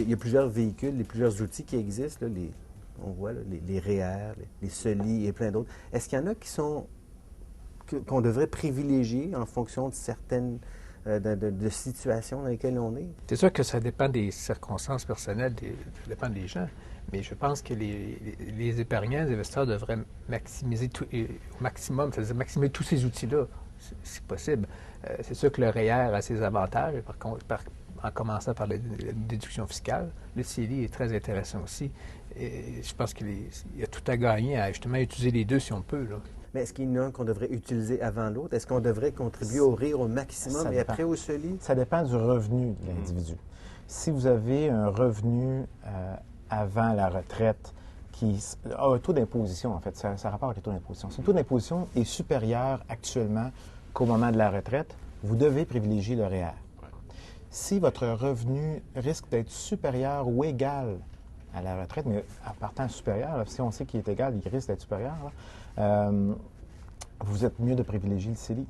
il y a plusieurs véhicules, plusieurs outils qui existent, là, on voit là, les REER, les SELI et plein d'autres. Est-ce qu'il y en a qu'on devrait privilégier en fonction de certaines de situations dans lesquelles on est? C'est sûr que ça dépend des circonstances personnelles, ça dépend des gens, mais je pense que les épargnants, les investisseurs devraient maximiser au maximum, c'est-à-dire maximiser tous ces outils-là, si possible. C'est sûr que le REER a ses avantages, en commençant par la déduction fiscale. Le CELI est très intéressant aussi. Et je pense qu'il y a tout à gagner à justement utiliser les deux si on peut, là. Mais est-ce qu'il y en a un qu'on devrait utiliser avant l'autre? Est-ce qu'on devrait contribuer au REER au maximum et après au SELI? Ça dépend du revenu de l'individu. Si vous avez un revenu avant la retraite qui a un taux d'imposition, en fait, ça rapporte avec le taux d'imposition. Si le taux d'imposition est supérieur actuellement qu'au moment de la retraite, vous devez privilégier le REER. Si votre revenu risque d'être supérieur ou égal à la retraite, mais en partant supérieur, là, si on sait qu'il est égal, il risque d'être supérieur, là, vous êtes mieux de privilégier le CELI.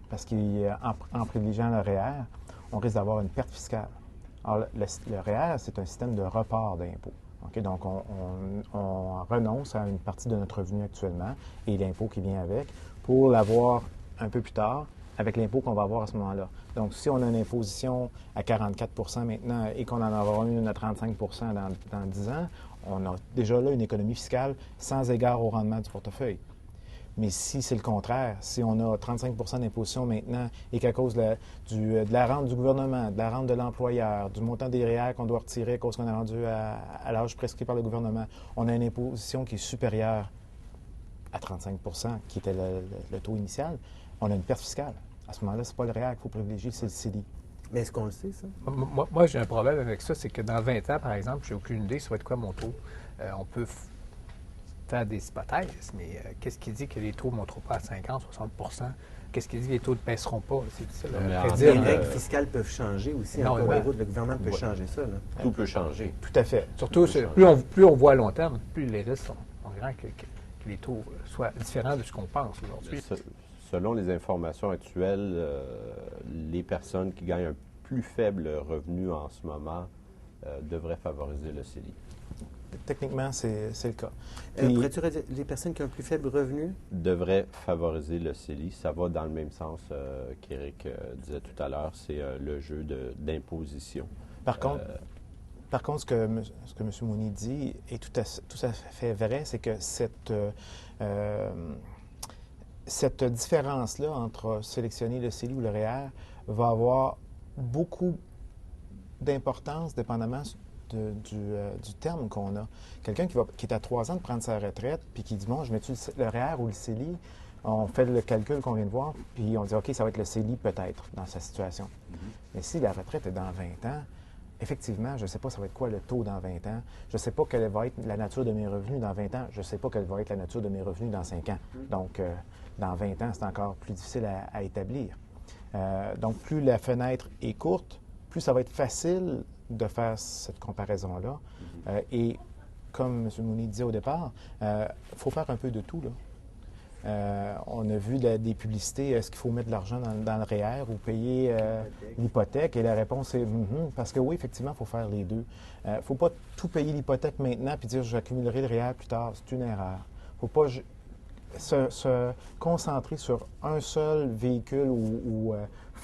Parce qu'en privilégiant le REER, on risque d'avoir une perte fiscale. Alors, le REER, c'est un système de report d'impôt. Okay? Donc, on renonce à une partie de notre revenu actuellement et l'impôt qui vient avec pour l'avoir un peu plus tard avec l'impôt qu'on va avoir à ce moment-là. Donc, si on a une imposition à 44 maintenant et qu'on en aura une à 35 dans 10 ans, on a déjà là une économie fiscale sans égard au rendement du portefeuille. Mais si c'est le contraire, si on a 35 d'imposition maintenant et qu'à cause de la rente du gouvernement, de la rente de l'employeur, du montant des REER qu'on doit retirer à cause qu'on est rendu à l'âge prescrit par le gouvernement, on a une imposition qui est supérieure à 35 qui était le taux initial, on a une perte fiscale. À ce moment-là, ce n'est pas le REER qu'il faut privilégier, c'est le CELI. Mais est-ce qu'on le sait, ça? Moi, j'ai un problème avec ça, c'est que dans 20 ans, par exemple, j'ai aucune idée ça va être quoi mon taux. On peut faire des hypothèses, mais qu'est-ce qui dit que les taux ne monteront pas à 50, 60 Qu'est-ce qui dit que les taux ne baisseront pas? C'est difficile à prédire. Les règles fiscales peuvent changer aussi. En cours de route, le gouvernement peut changer ça. Là. Tout peut changer. Tout à fait. Surtout, plus on voit à long terme, plus les risques sont grands que les taux soient différents de ce qu'on pense aujourd'hui. Selon les informations actuelles, les personnes qui gagnent un plus faible revenu en ce moment devraient favoriser le CELI. Techniquement, c'est le cas. Pourrais-tu redire, les personnes qui ont un plus faible revenu? Devraient favoriser le CELI. Ça va dans le même sens qu'Éric disait tout à l'heure, c'est le jeu d'imposition. Par contre, ce que M. Mounier dit est tout à fait vrai, c'est que cette différence-là entre sélectionner le CELI ou le REER va avoir beaucoup d'importance dépendamment du terme qu'on a. Quelqu'un qui est à 3 ans de prendre sa retraite puis qui dit, bon, je mets-tu le REER ou le CELI? On fait le calcul qu'on vient de voir, puis on dit, OK, ça va être le CELI peut-être dans sa situation. Mais si la retraite est dans 20 ans, effectivement, je ne sais pas ça va être quoi le taux dans 20 ans. Je ne sais pas quelle va être la nature de mes revenus dans 20 ans. Je ne sais pas quelle va être la nature de mes revenus dans 5 ans. Donc, dans 20 ans, c'est encore plus difficile à établir. Donc, plus la fenêtre est courte, plus ça va être facile de faire cette comparaison-là. Et comme M. Mounier disait au départ, il faut faire un peu de tout, là. On a vu des publicités, est-ce qu'il faut mettre de l'argent dans le REER ou payer l'hypothèque? Et la réponse est parce que oui, effectivement, il faut faire les deux. Il ne faut pas tout payer l'hypothèque maintenant puis dire j'accumulerai le REER plus tard. C'est une erreur. Il ne faut pas se concentrer sur un seul véhicule ou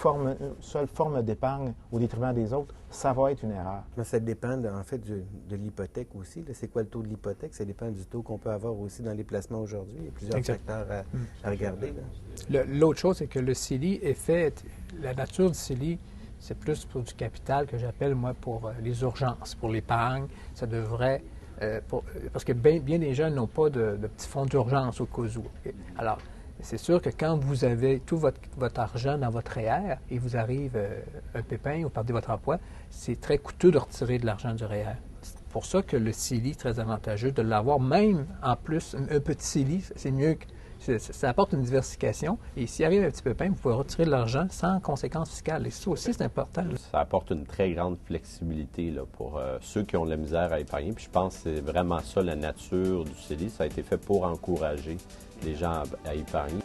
une seule forme d'épargne au détriment des autres. Ça va être une erreur. Mais ça dépend, en fait, de l'hypothèque aussi. C'est quoi le taux de l'hypothèque? Ça dépend du taux qu'on peut avoir aussi dans les placements aujourd'hui. Il y a plusieurs facteurs à regarder. L'autre chose, c'est que le CELI est fait... La nature du CELI, c'est plus pour du capital que j'appelle, moi, pour les urgences, pour l'épargne. Ça devrait... parce que bien des gens n'ont pas de petits fonds d'urgence au cas où. Alors, c'est sûr que quand vous avez tout votre argent dans votre REER et vous arrive un pépin ou vous perdez votre emploi, c'est très coûteux de retirer de l'argent du REER. C'est pour ça que le CELI est très avantageux de l'avoir. Même en plus, un petit CELI, c'est mieux que... Ça apporte une diversification. Et s'il arrive un petit pépin, vous pouvez retirer de l'argent sans conséquences fiscales. Et ça aussi, c'est important. Ça apporte une très grande flexibilité là, pour ceux qui ont de la misère à épargner. Puis je pense que c'est vraiment ça la nature du CELI. Ça a été fait pour encourager les gens à épargner.